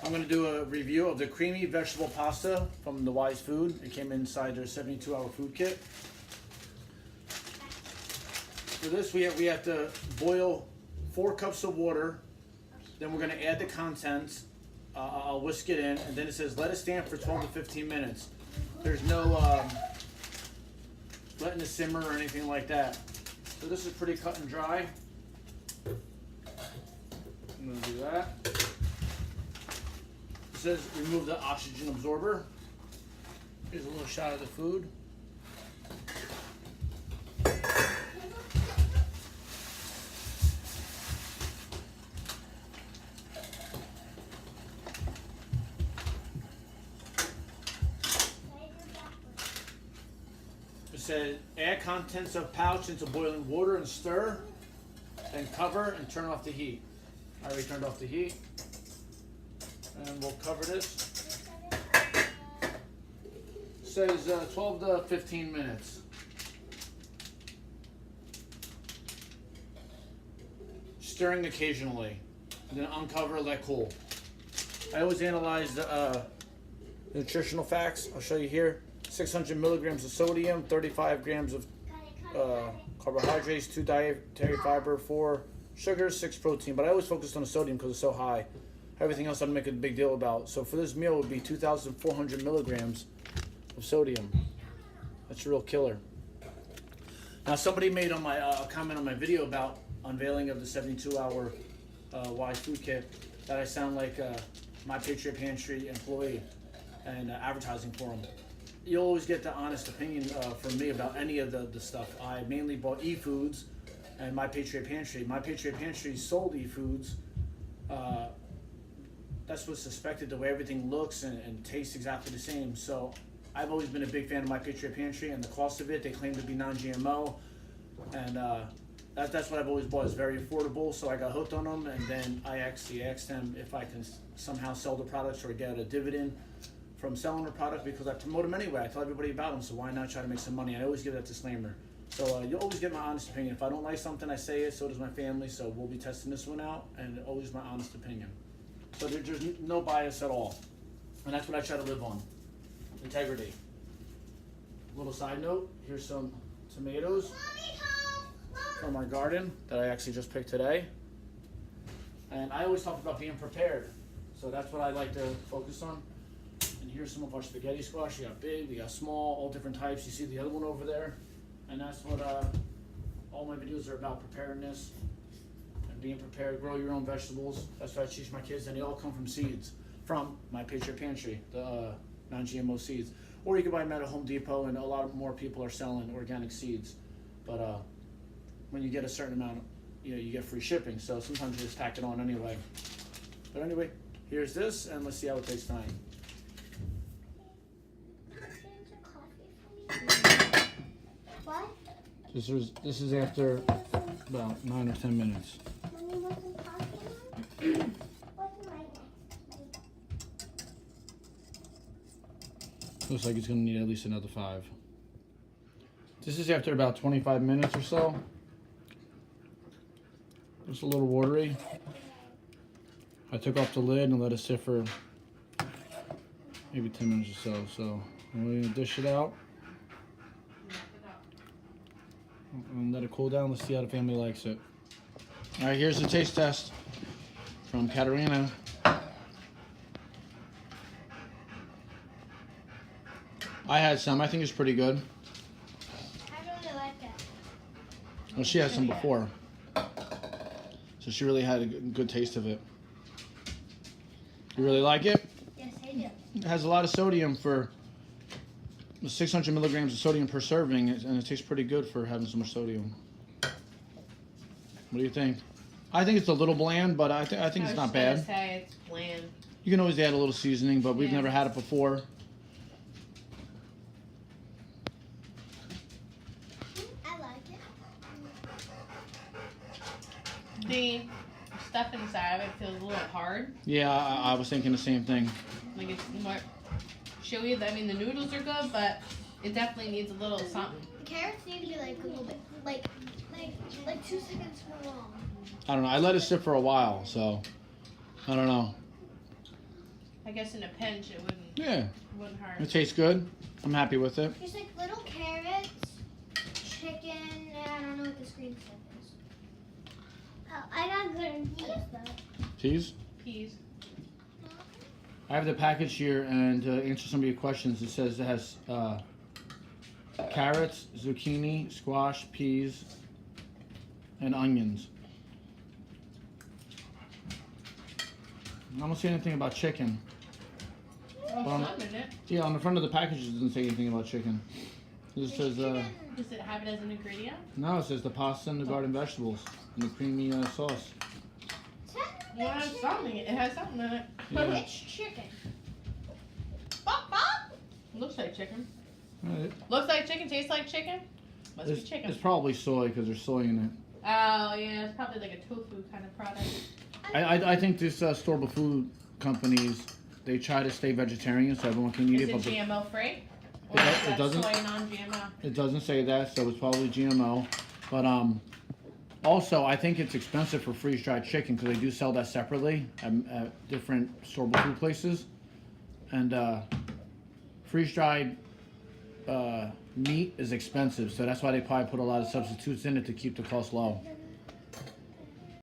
I'm going to do a review of the creamy vegetable pasta from the Wise Food. It came inside their 72-hour food kit. For this, we have to boil 4 cups of water. Then we're going to add the contents. I'll whisk it in, and then it says let it stand for 12 to 15 minutes. There's no letting it simmer or anything like that. So this is pretty cut and dry. I'm going to do that. It says remove the oxygen absorber. Here's a little shot of the food. It said add contents of pouch into boiling water and stir, then cover and turn off the heat. I already turned off the heat. And we'll cover this. It says 12 to 15 minutes. Stirring occasionally. And then uncover, let cool. I always analyze the nutritional facts. I'll show you here. 600 milligrams of sodium, 35 grams of carbohydrates, 2 dietary fiber, 4 sugars, 6 protein. But I always focused on the sodium because it's so high. Everything else I don't make a big deal about. So for this meal, it would be 2,400 milligrams of sodium. That's a real killer. Now somebody made on my a comment on my video about unveiling of the 72-hour Wise Food Kit that I sound like My Patriot Pantry employee and advertising for them. You'll always get the honest opinion from me about any of the stuff. I mainly bought eFoods and My Patriot Pantry. My Patriot Pantry sold eFoods. That's what's suspected, the way everything looks and tastes exactly the same. So I've always been a big fan of My Patriot Pantry and the cost of it. They claim to be non-GMO, and that's what I've always bought. It's very affordable, so I got hooked on them, and then I actually asked them if I can somehow sell the products or get a dividend from selling the product, because I promote them anyway. I tell everybody about them, so why not try to make some money? I always give that disclaimer. So you'll always get my honest opinion. If I don't like something, I say it, so does my family, so we'll be testing this one out, and always my honest opinion. So there's no bias at all. And that's what I try to live on. Integrity. Little side note, here's some tomatoes from my garden that I actually just picked today. And I always talk about being prepared. So that's what I like to focus on. And here's some of our spaghetti squash. We got big, we got small, all different types. You see the other one over there. And that's what all my videos are about, preparedness. Being prepared, grow your own vegetables. That's what I teach my kids, and they all come from seeds from My Patriot Pantry, the non-GMO seeds. Or you can buy them at a Home Depot, and a lot more people are selling organic seeds. But when you get a certain amount, you get free shipping. So sometimes you just tack it on anyway. But anyway, here's this, and let's see how it takes time. What? This is after about 9 or 10 minutes. Looks like it's going to need at least another 5. This is after about 25 minutes or so. It's a little watery. I took off the lid and let it sit for maybe 10 minutes or so. So I'm going to dish it out and let it cool down. Let's see how the family likes it. All right, here's the taste test from Katerina. I had some. I think it's pretty good. I really like it. Well, she had some before, so she really had a good taste of it. You really like it? Yes, I do. It has a lot of sodium for 600 milligrams of sodium per serving, and it tastes pretty good for having so much sodium. What do you think? I think it's a little bland, but I think it's not bad. I was gonna say it's bland. You can always add a little seasoning, but we've never had it before. I like it. The stuff inside of it feels a little hard. Yeah, I was thinking the same thing. Like it's more chewy. I mean, the noodles are good, but it definitely needs a little something. The carrots need to be like a little bit, like 2 seconds more long. I don't know. I let it sit for a while, so I don't know. I guess in a pinch it Yeah, wouldn't hurt. it tastes good. I'm happy with it. There's like little carrots, chicken, and I don't know what this green stuff is. Oh, I got green peas though. Cheese. Peas. I have the package here, and to answer some of your questions, it says it has carrots, zucchini, squash, peas, and onions. I don't see anything about chicken. Oh, Well, some in it. Yeah, on the front of the package it doesn't say anything about chicken. It just says, Does it have it as an ingredient? no, it says the pasta and the garden vegetables and the creamy sauce. Well, it has something. It has something in it. Yeah. It's chicken. Bop, bop. Looks like chicken. Looks like chicken. Tastes like chicken. Must be chicken. It's probably soy because there's soy in it. Oh yeah, it's probably like a tofu kind of product. I think this store-bought food companies, they try to stay vegetarian so everyone can eat Is it. it But GMO free? Or It is that doesn't- soy non-GMO? it doesn't say that, so it's probably GMO. But also, I think it's expensive for freeze-dried chicken because they do sell that separately at different store-bought food places. And freeze-dried meat is expensive, so that's why they probably put a lot of substitutes in it to keep the cost low.